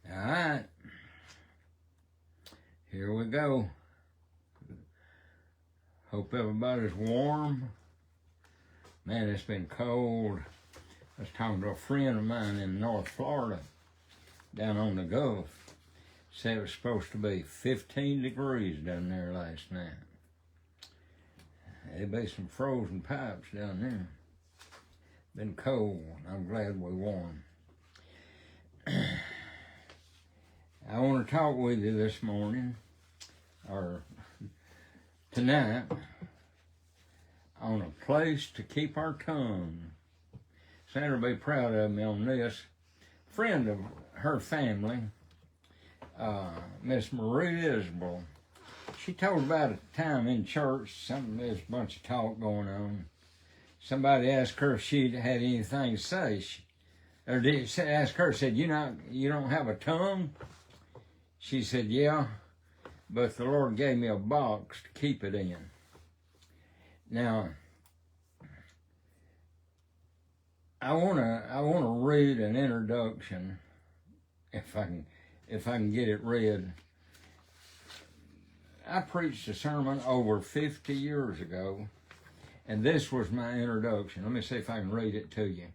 All right, here we go. Hope everybody's warm. Man, it's been cold. I was talking to a friend of mine in North Florida, down on the Gulf. Said it was supposed to be 15 degrees down there last night. There'd be some frozen pipes down there. Been cold. I'm glad we're warm. I want to talk with you this morning, or tonight, on a place to keep our tongue. Sandra will be proud of me on this. A friend of her family, Miss Marie Isbell, she told about a time in church, there's a bunch of talk going on. Somebody asked her if she had anything to say. Asked her, said, you don't have a tongue? She said, yeah, but the Lord gave me a box to keep it in. Now, I wanna read an introduction, if I can get it read. I preached a sermon over 50 years ago, and this was my introduction. Let me see if I can read it to you.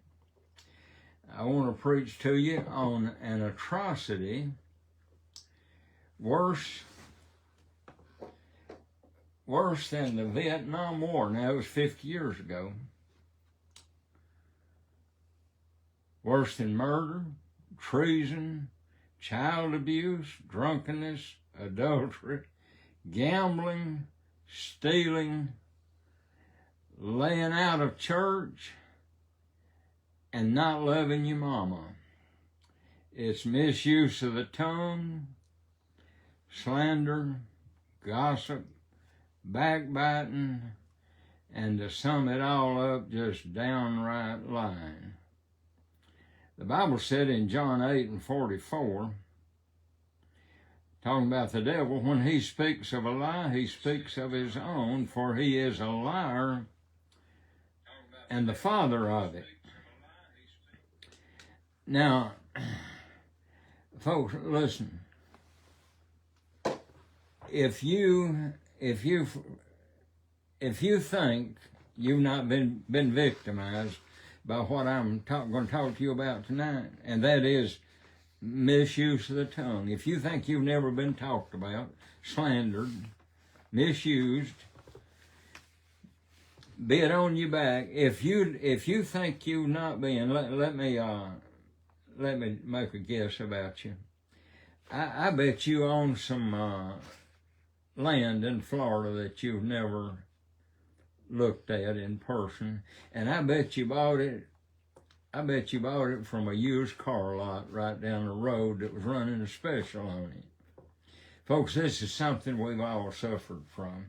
I want to preach to you on an atrocity worse than the Vietnam War. Now, it was 50 years ago. Worse than murder, treason, child abuse, drunkenness, adultery, gambling, stealing, laying out of church, and not loving your mama. It's misuse of the tongue, slander, gossip, backbiting, and to sum it all up, just downright lying. The Bible said in John 8:44, talking about the devil, when he speaks of a lie, he speaks of his own, for he is a liar and the father of it. Now, folks, listen. If you think you've not been victimized by what I'm going to talk to you about tonight, and that is misuse of the tongue. If you think you've never been talked about, slandered, misused, be it on your back. If you think you've not been, let me make a guess about you. I bet you own some land in Florida that you've never looked at in person, and I bet you bought it from a used car lot right down the road that was running a special on it. Folks, this is something we've all suffered from.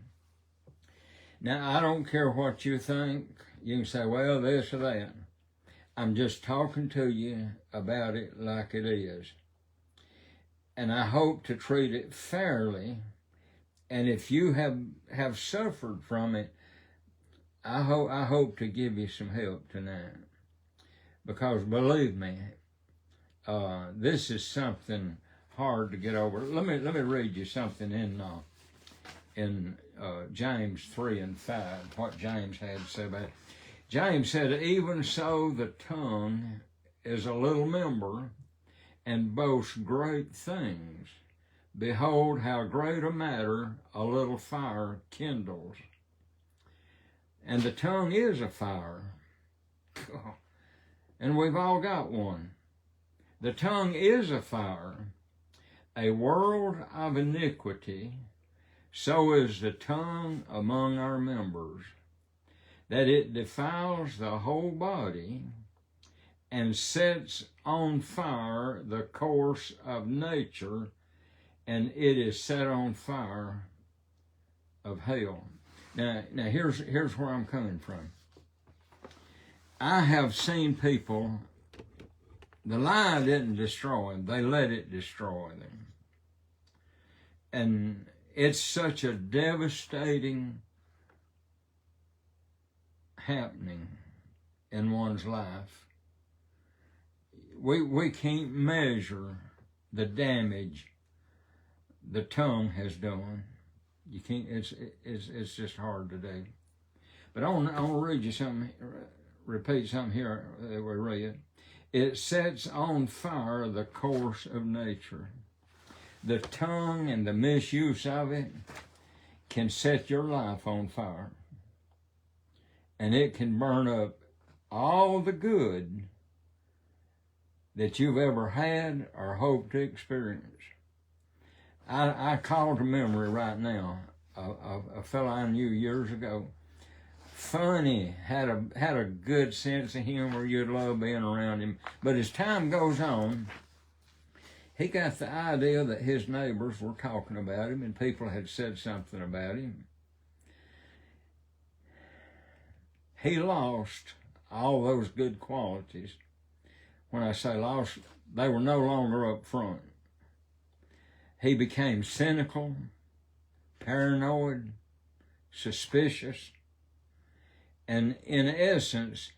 Now, I don't care what you think. You can say, well, this or that. I'm just talking to you about it like it is. And I hope to treat it fairly. And if you have suffered from it, I hope to give you some help tonight. Because believe me, this is something hard to get over. Let me read you something in James 3:5, what James had to say about it. James said, even so the tongue is a little member and boasts great things. Behold, how great a matter a little fire kindles. And the tongue is a fire. And we've all got one. The tongue is a fire, a world of iniquity. So is the tongue among our members, that it defiles the whole body and sets on fire the course of nature, and it is set on fire of hell. Now here's where I'm coming from. I have seen people, the lie didn't destroy them, they let it destroy them. And it's such a devastating happening in one's life. We can't measure the damage the tongue has done. You can't. It's just hard to do. But I want to read you something. Repeat something here that we read. It sets on fire the course of nature. The tongue and the misuse of it can set your life on fire. And it can burn up all the good that you've ever had or hoped to experience. I call to memory right now a fellow I knew years ago. Funny, had a good sense of humor. You'd love being around him. But as time goes on, he got the idea that his neighbors were talking about him and people had said something about him. He lost all those good qualities. When I say lost, they were no longer up front. He became cynical, paranoid, suspicious, and in essence,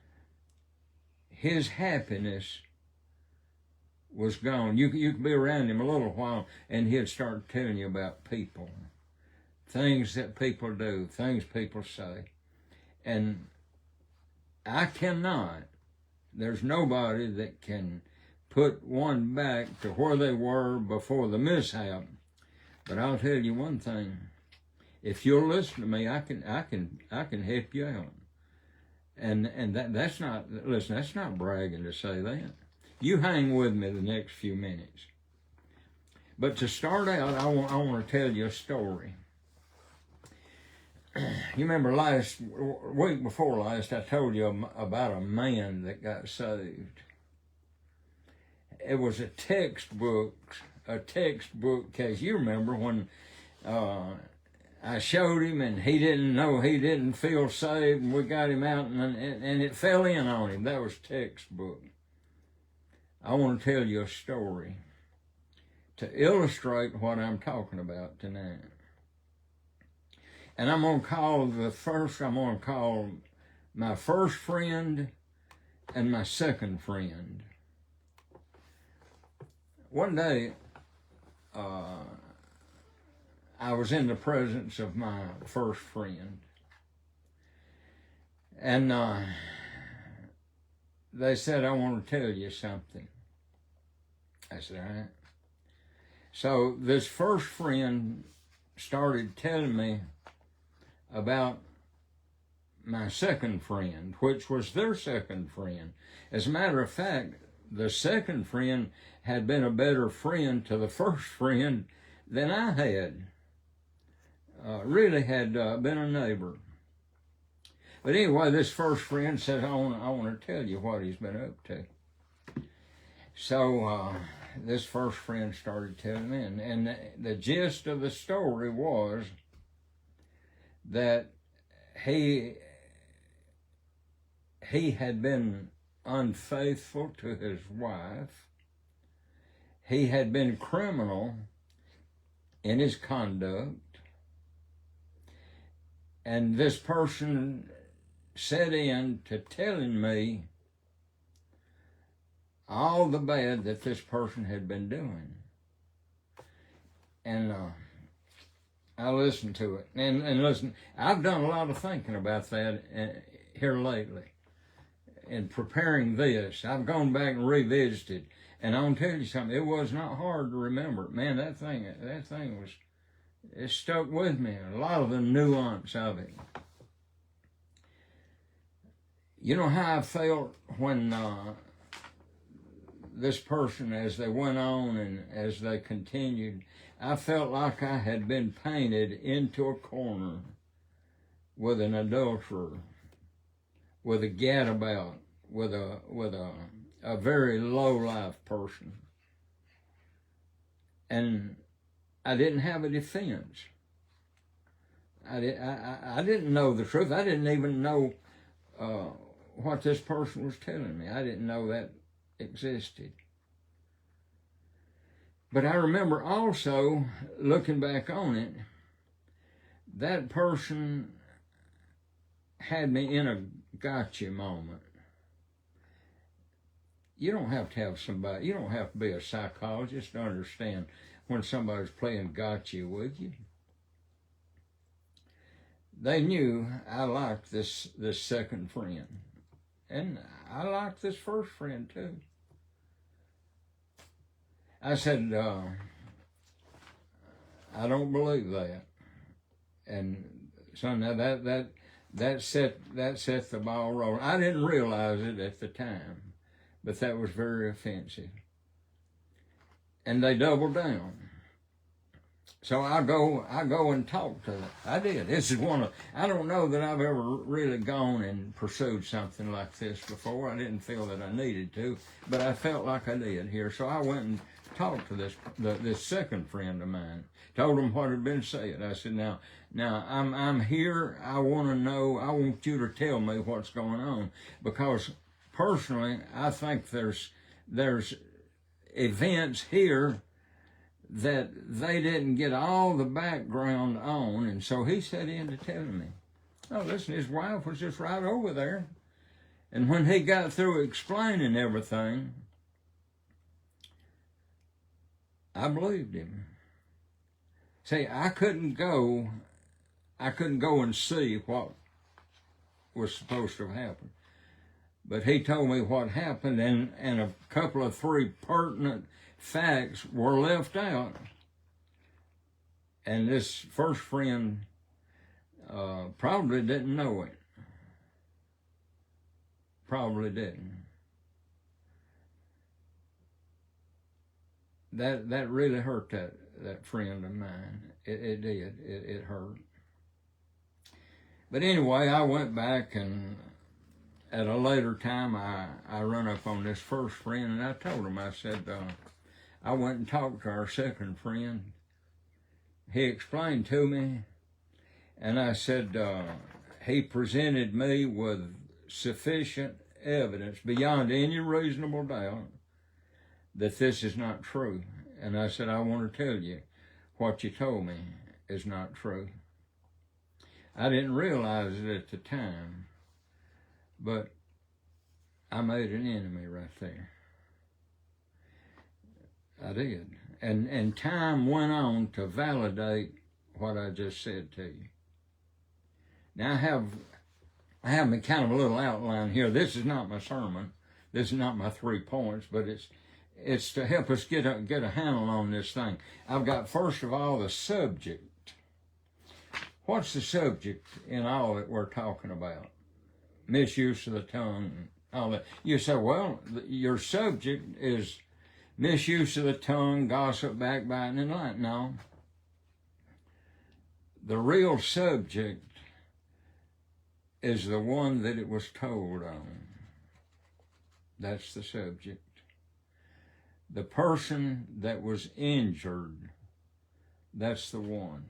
his happiness was gone. You could be around him a little while and he'd start telling you about people, things that people do, things people say. And I cannot, there's nobody that can put one back to where they were before the mishap. But I'll tell you one thing. If you'll listen to me, I can help you out. And that's not, listen, that's not bragging to say that. You hang with me the next few minutes. But to start out, I want to tell you a story. You remember week before last, I told you about a man that got saved. It was a textbook case. You remember when I showed him and he didn't feel saved, and we got him out and it fell in on him. That was textbook. I want to tell you a story to illustrate what I'm talking about tonight. And I'm going to call my first friend and my second friend. One day, I was in the presence of my first friend. And they said, I want to tell you something. I said, all right. So this first friend started telling me about my second friend, which was their second friend. As a matter of fact, the second friend had been a better friend to the first friend than I had. Really had been a neighbor. But anyway, this first friend said, I want to tell you what he's been up to. So this first friend started telling me, and the gist of the story was that he had been unfaithful to his wife. He had been criminal in his conduct. And this person set in to telling me all the bad that this person had been doing. And I listened to it. And listen, I've done a lot of thinking about that here lately. In preparing this, I've gone back and revisited. And I'm going to tell you something, it was not hard to remember. Man, that thing was, it stuck with me, a lot of the nuance of it. You know how I felt when this person, as they went on and as they continued, I felt like I had been painted into a corner with an adulterer, with a gadabout, with a very low-life person. And I didn't have a defense. I didn't know the truth. I didn't even know what this person was telling me. I didn't know that existed. But I remember also, looking back on it, that person had me in a gotcha moment. you don't have to have somebody, you don't have to be a psychologist to understand when somebody's playing gotcha with you. They knew I liked this second friend. And I liked this first friend too. I said, I don't believe that. And so now that set the ball rolling. I didn't realize it at the time, but that was very offensive. And they doubled down. So I go and talk to them. I did. This is I don't know that I've ever really gone and pursued something like this before. I didn't feel that I needed to, but I felt like I did here. So I went and talked to this second friend of mine. Told him what had been said. I said, now I'm here. I want to know. I want you to tell me what's going on, because personally, I think there's events here that they didn't get all the background on. And so he sat in to tell me, oh, listen, his wife was just right over there. And when he got through explaining everything, I believed him. See, I couldn't go and see what was supposed to have happened. But he told me what happened, and a couple of 3 pertinent facts were left out. And this first friend probably didn't know it. Probably didn't. That really hurt that friend of mine. It did. It hurt. But anyway, I went back, and at a later time, I run up on this first friend, and I told him, I said, I went and talked to our second friend. He explained to me, and I said, he presented me with sufficient evidence beyond any reasonable doubt that this is not true. And I said, I want to tell you what you told me is not true. I didn't realize it at the time, but I made an enemy right there. I did. And time went on to validate what I just said to you. Now I have me kind of a little outline here. This is not my sermon. This is not my 3 points, but it's to help us get a handle on this thing. I've got, first of all, the subject. What's the subject in all that we're talking about? Misuse of the tongue and all that. You say, well, your subject is misuse of the tongue, gossip, backbiting, and lying. No. The real subject is the one that it was told on. That's the subject. The person that was injured, that's the one.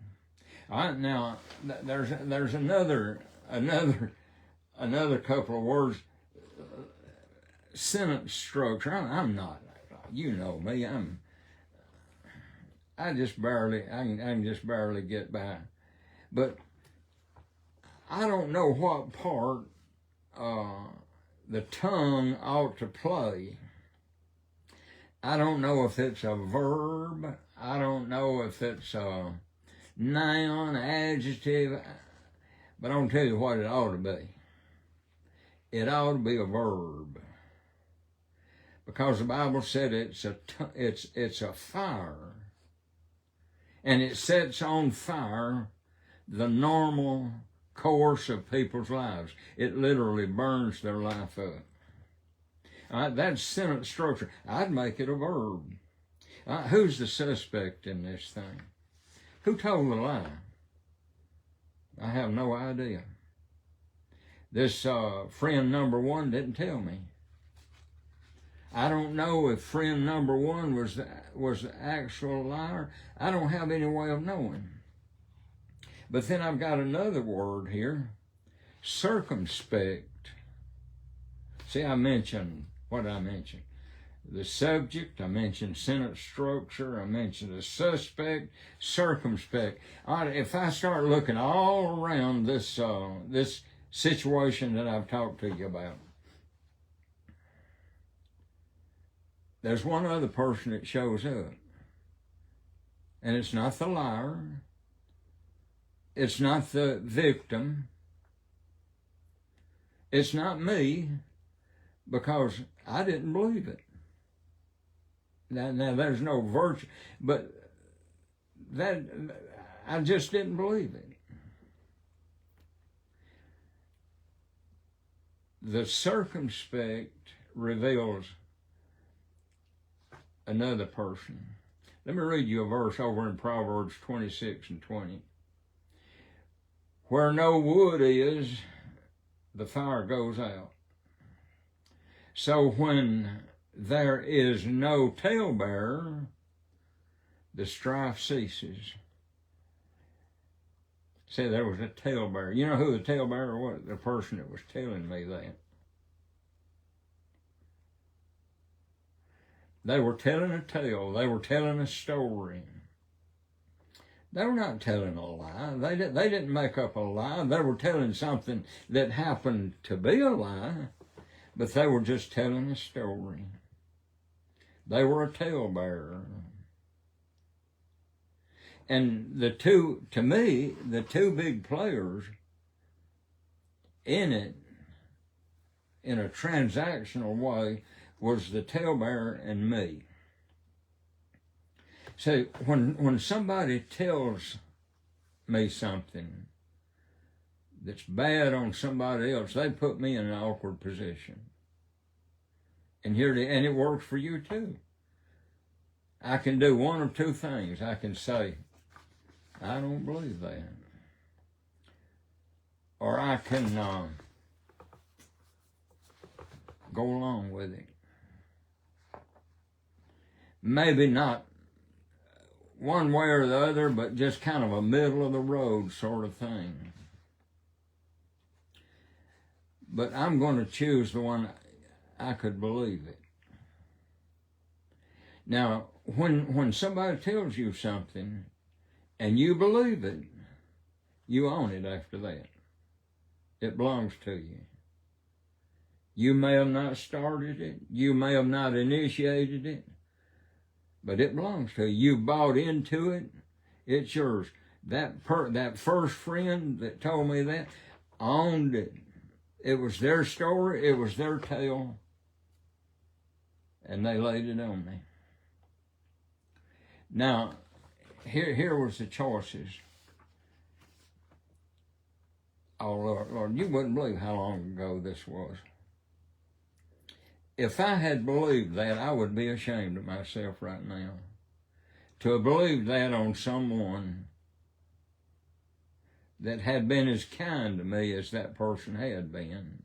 Now, there's another couple of words. Sentence structure. I'm not. You know me. I can just barely get by. But I don't know what part the tongue ought to play. I don't know if it's a verb. I don't know if it's a noun, adjective. But I'm going to tell you what it ought to be. It ought to be a verb. Because the Bible said it's a fire. And it sets on fire the normal course of people's lives. It literally burns their life up. That's sentence structure. I'd make it a verb. Who's the suspect in this thing? Who told the lie? I have no idea. This friend number 1 didn't tell me. I don't know if friend number 1 was the actual liar. I don't have any way of knowing. But then I've got another word here, circumspect. See, I mentioned what I mentioned. The subject, I mentioned sentence structure, I mentioned the suspect, circumspect. All right, if I start looking all around this this situation that I've talked to you about, there's one other person that shows up. And it's not the liar. It's not the victim. It's not me, because I didn't believe it. Now there's no virtue, but that I just didn't believe it. The circumspect reveals another person. Let me read you a verse over in Proverbs 26 and 20. Where no wood is, the fire goes out. So when there is no talebearer, the strife ceases. Say there was a talebearer. You know who the talebearer was? The person that was telling me that. They were telling a tale. They were telling a story. They were not telling a lie. They didn't make up a lie. They were telling something that happened to be a lie, but they were just telling a story. They were a talebearer. And to me, the two big players in it, in a transactional way, was the talebearer and me. So when somebody tells me something that's bad on somebody else, they put me in an awkward position. And it works for you too. I can do one of two things. I can say, I don't believe that. Or I can go along with it. Maybe not one way or the other, but just kind of a middle of the road sort of thing. But I'm going to choose the one I could believe it. Now, when somebody tells you something and you believe it, you own it after that. It belongs to you. You may have not started it. You may have not initiated it. But it belongs to you. You bought into it. It's yours. That first friend that told me that owned it. It was their story. It was their tale. And they laid it on me. Now, here was the choices. Oh, Lord, you wouldn't believe how long ago this was. If I had believed that, I would be ashamed of myself right now. To have believed that on someone that had been as kind to me as that person had been,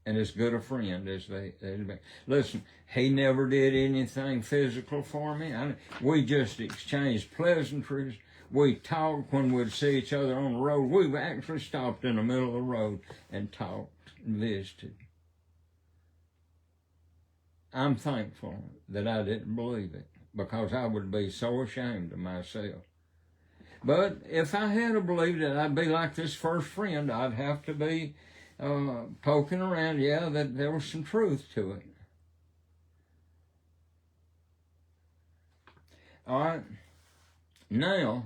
and as good a friend as they had been. Listen, he never did anything physical for me. We just exchanged pleasantries. We talked when we'd see each other on the road. We actually stopped in the middle of the road and talked and visited. I'm thankful that I didn't believe it, because I would be so ashamed of myself. But if I had believed it, I'd be like this first friend. I'd have to be poking around, that there was some truth to it. All right. Now,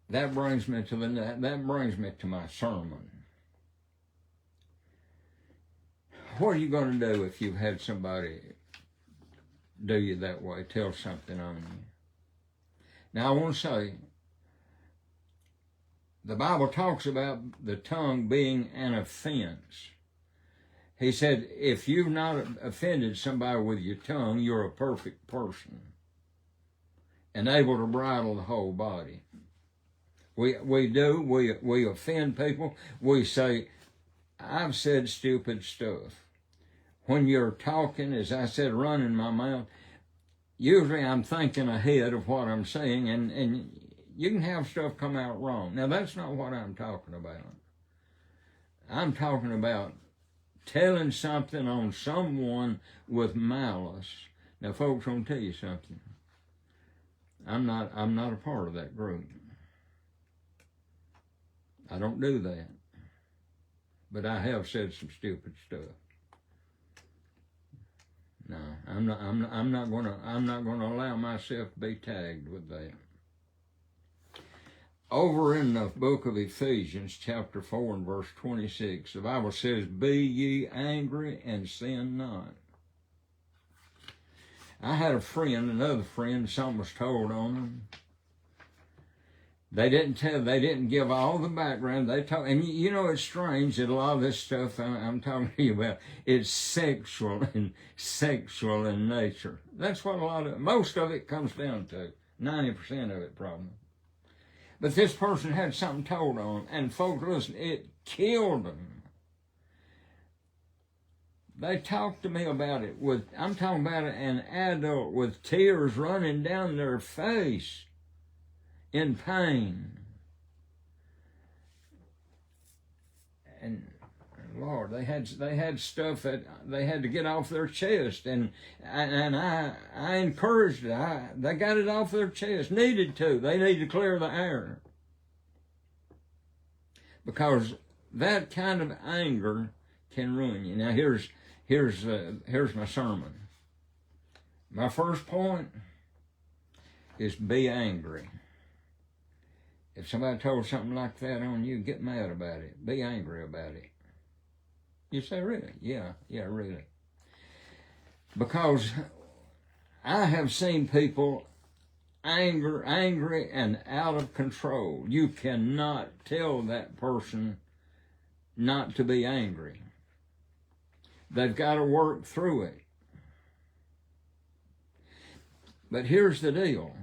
that brings me to my sermon. What are you going to do if you've had somebody do you that way, tell something on you? Now, I want to say, the Bible talks about the tongue being an offense. He said, if you've not offended somebody with your tongue, you're a perfect person and able to bridle the whole body. We offend people. We say, I've said stupid stuff. When you're talking, as I said, running my mouth, usually I'm thinking ahead of what I'm saying, and you can have stuff come out wrong. Now, that's not what I'm talking about. I'm talking about telling something on someone with malice. Now, folks, I'm going to tell you something. I'm not a part of that group. I don't do that. But I have said some stupid stuff. No, I'm not gonna allow myself to be tagged with that. Over in the book of Ephesians, chapter 4 and verse 26, the Bible says, "Be ye angry and sin not." I had another friend, something was told on them. They didn't give all the background. They told, and you know, it's strange that a lot of this stuff I'm talking to you about, it's sexual in nature. That's what most of it comes down to. 90% of it, probably. But this person had something told on them, and folks, listen, it killed them. They talked to me about it I'm talking about an adult with tears running down their face in pain. And Lord, they had stuff that they had to get off their chest, and I encouraged it. They got it off their chest. Needed to. They need to clear the air, because that kind of anger can ruin you. Now here's my sermon. My first point is be angry. If somebody told something like that on you, get mad about it. Be angry about it. You say, really? Yeah, really. Because I have seen people angry and out of control. You cannot tell that person not to be angry. They've got to work through it. But here's the deal.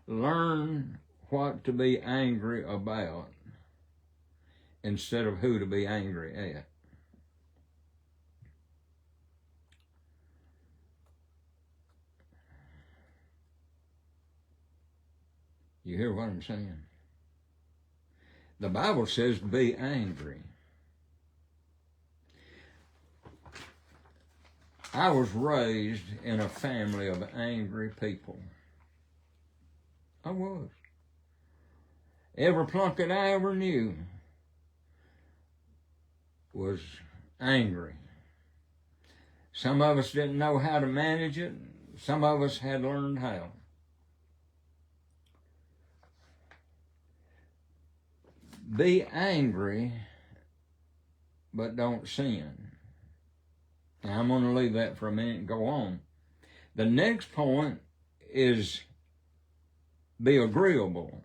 Learn what to be angry about instead of who to be angry at. You hear what I'm saying? The Bible says be angry. I was raised in a family of angry people. I was. Every plunkett I ever knew was angry. Some of us didn't know how to manage it. Some of us had learned how. Be angry, but don't sin. Now, I'm going to leave that for a minute and go on. The next point is be agreeable.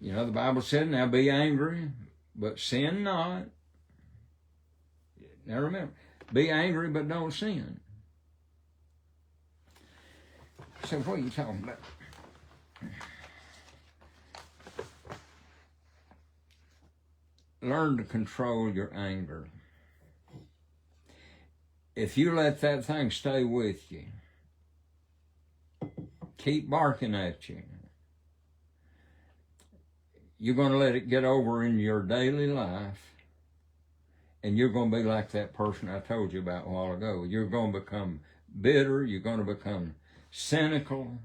You know, the Bible said, now be angry, but sin not. Now remember, be angry, but don't sin. So what are you talking about? Learn to control your anger. If you let that thing stay with you, keep barking at you, you're going to let it get over in your daily life, and you're going to be like that person I told you about a while ago. You're going to become bitter. You're going to become cynical.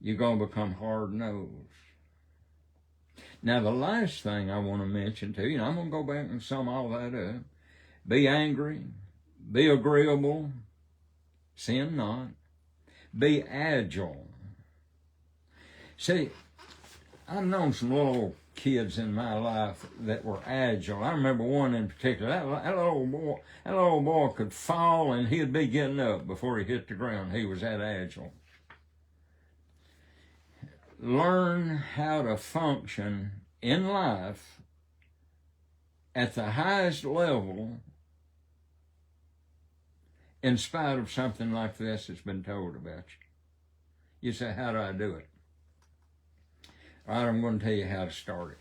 You're going to become hard-nosed. Now, the last thing I want to mention to you, and I'm going to go back and sum all that up. Be angry. Be agreeable. Sin not. Be agile. See, I've known some little kids in my life that were agile. I remember one in particular. That little boy could fall and he'd be getting up before he hit the ground. He was that agile. Learn how to function in life at the highest level in spite of something like this that's been told about you. You say, how do I do it? All right, I'm going to tell you how to start it.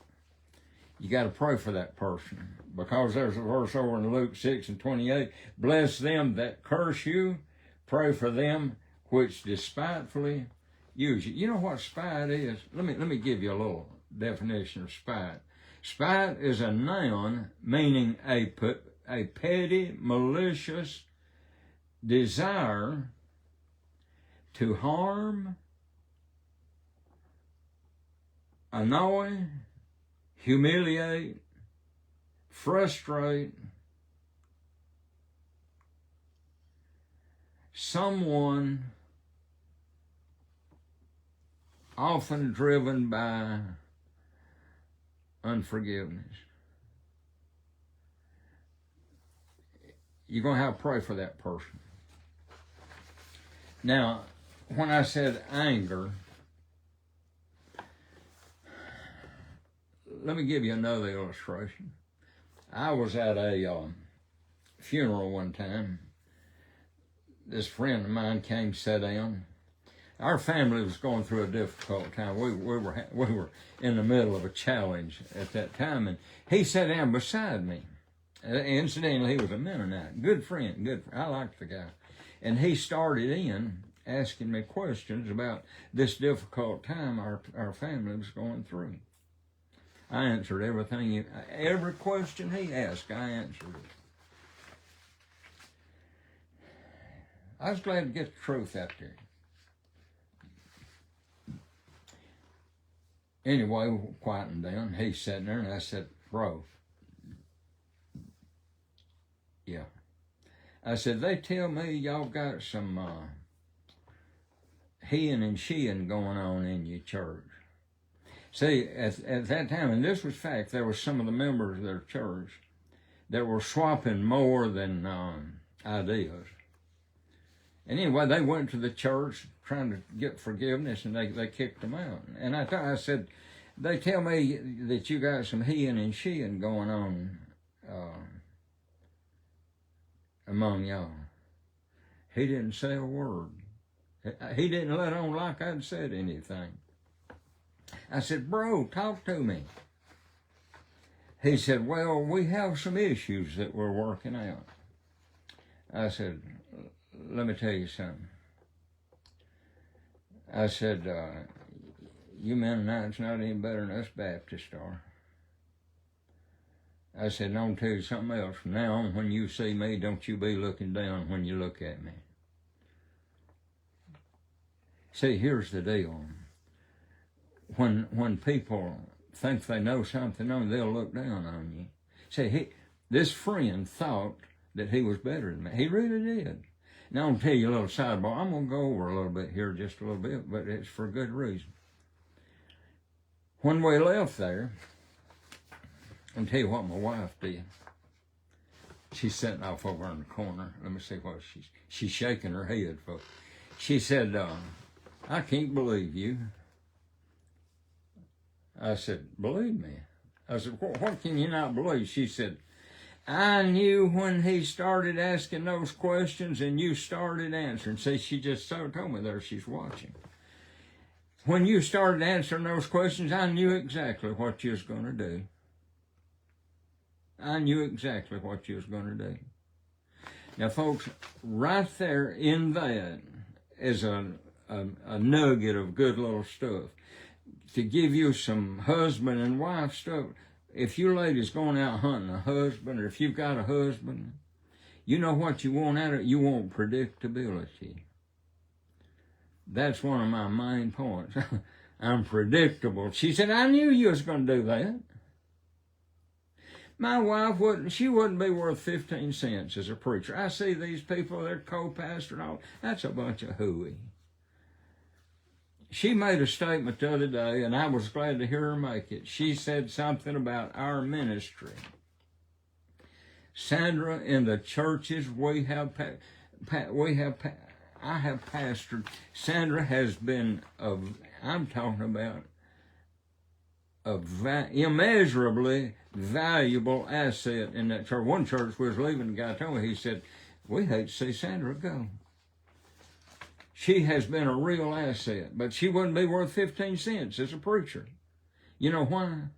You got to pray for that person, because there's a verse over in Luke 6:28. Bless them that curse you, pray for them which despitefully use you. You know what spite is? Let me give you a little definition of spite. Spite is a noun meaning a petty, malicious desire to harm, annoy, humiliate, frustrate, someone often driven by unforgiveness. You're going to have to pray for that person. Now, when I said anger, let me give you another illustration. I was at a funeral one time. This friend of mine came, sat down. Our family was going through a difficult time. We were in the middle of a challenge at that time, and he sat down beside me. Incidentally, he was a Mennonite, good friend. I liked the guy, and he started in asking me questions about this difficult time our family was going through. I answered every question he asked. I answered it. I was glad to get the truth out there. Anyway, quieting down, he's sitting there, and I said, bro, yeah. I said, they tell me y'all got some heing and sheeing going on in your church. See, at that time, and this was fact, there were some of the members of their church that were swapping more than ideas. And anyway, they went to the church trying to get forgiveness, and they kicked them out. And I said, they tell me that you got some heing and sheeing going on among y'all. He didn't say a word. He didn't let on like I'd said anything. I said, bro, talk to me. He said, well, we have some issues that we're working out. I said, let me tell you something. I said, you Mennonites not any better than us Baptists are. I said, and I'm going to tell you something else. From now on, when you see me, don't you be looking down when you look at me. See, here's the deal. When people think they know something on you, they'll look down on you. See, this friend thought that he was better than me. He really did. Now, I'm going to tell you a little sidebar. I'm going to go over a little bit here, just a little bit, but it's for good reason. When we left there, I'll tell you what my wife did. She's sitting off over in the corner. Let me see what she's shaking her head for. She said, I can't believe you. I said, believe me. I said, what can you not believe? She said, I knew when he started asking those questions and you started answering. See, she just told me there, she's watching. When you started answering those questions, I knew exactly what you was going to do. I knew exactly what you was going to do. Now, folks, right there in that is a nugget of good little stuff. To give you some husband and wife stuff. If your lady's going out hunting a husband, or if you've got a husband, you know what you want out of it? You want predictability. That's one of my main points. I'm predictable. She said, I knew you was going to do that. My wife wouldn't be worth 15 cents as a preacher. I see these people, they're co-pastor and all. That's a bunch of hooey. She made a statement the other day, and I was glad to hear her make it. She said something about our ministry. Sandra, in the churches I have pastored, Sandra has been I'm talking about immeasurably valuable asset in that church. One church we was leaving, the guy told me, he said, we hate to see Sandra go. She has been a real asset, but she wouldn't be worth 15 cents as a preacher. You know why?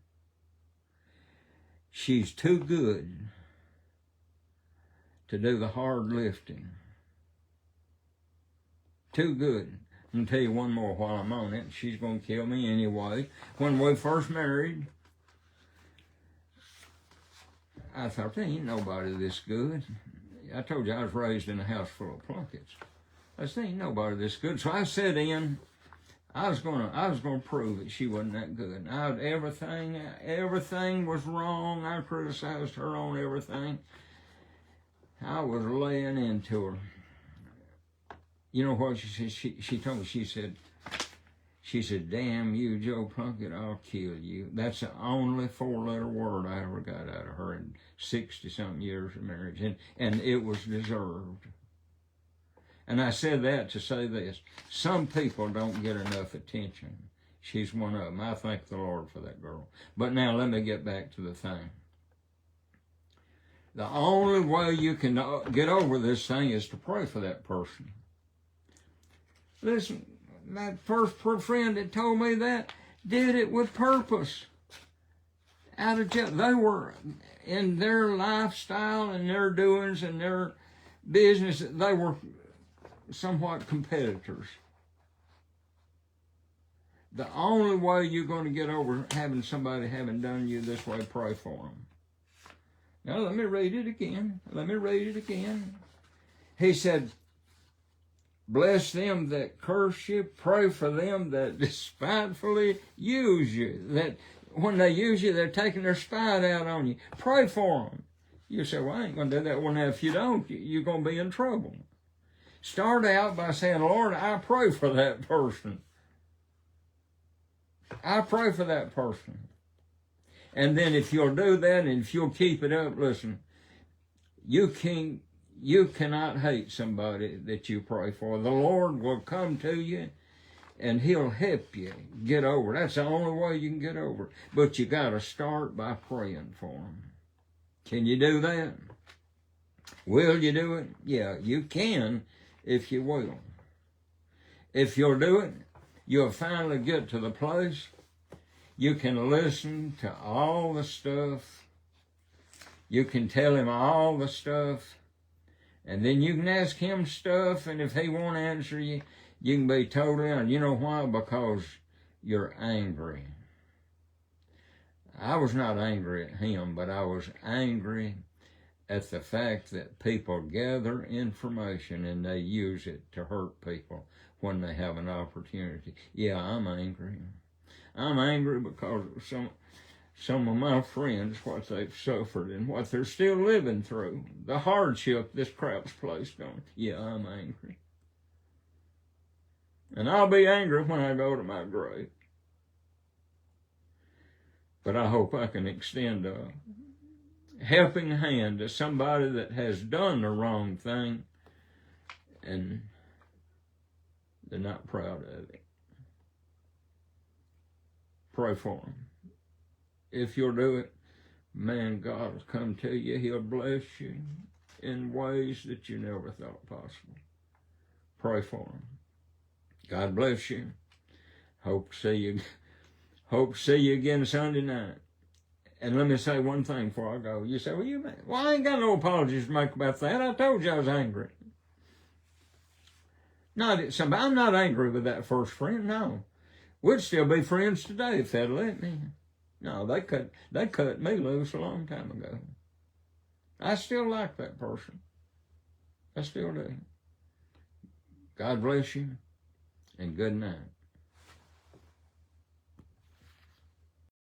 She's too good to do the hard lifting. Too good. I'm going to tell you one more while I'm on it. She's going to kill me anyway. When we first married, I thought, there ain't nobody this good. I told you I was raised in a house full of plunkets. I said, ain't nobody this good. So I set in. I was gonna prove that she wasn't that good. Everything was wrong. I criticized her on everything. I was laying into her. You know what she said? She told me, she said, damn you, Joe Plunkett, I'll kill you. That's the only 4-letter word I ever got out of her in 60-something years of marriage. And it was deserved. And I said that to say this. Some people don't get enough attention. She's one of them. I thank the Lord for that girl. But now let me get back to the thing. The only way you can get over this thing is to pray for that person. Listen, that first friend that told me that did it with purpose. Out of jail, they were in their lifestyle and their doings and their business. They were somewhat competitors. The only way you're going to get over having somebody having done you this way, pray for them. Now let me read it again. He said, bless them that curse you, pray for them that despitefully use you. That when they use you, they're taking their spite out on you. Pray for them. You say, well, I ain't going to do that. Well, now, if you don't, you're going to be in trouble. Start out by saying, Lord, I pray for that person. I pray for that person. And then if you'll do that and if you'll keep it up, listen, you cannot hate somebody that you pray for. The Lord will come to you and he'll help you get over it. That's the only way you can get over it. But you got to start by praying for them. Can you do that? Will you do it? Yeah, you can if you will. If you'll do it, you'll finally get to the place you can listen to all the stuff. You can tell him all the stuff. And then you can ask him stuff, and if he won't answer you, you can be totally honest. You know why? Because you're angry. I was not angry at him, but I was angry at the fact that people gather information and they use it to hurt people when they have an opportunity. Yeah, I'm angry. I'm angry because of some of my friends, what they've suffered and what they're still living through, the hardship this crap's placed on. Yeah, I'm angry. And I'll be angry when I go to my grave. But I hope I can extend a helping hand to somebody that has done the wrong thing and they're not proud of it. Pray for them. If you'll do it, man, God will come to you. He'll bless you in ways that you never thought possible. Pray for them. God bless you. Hope to see you again Sunday night. And let me say one thing before I go. You say, well, I ain't got no apologies to make about that. I told you I was angry. I'm not angry with that first friend, no. We'd still be friends today if they'd let me. No, they cut me loose a long time ago. I still like that person. I still do. God bless you, and good night.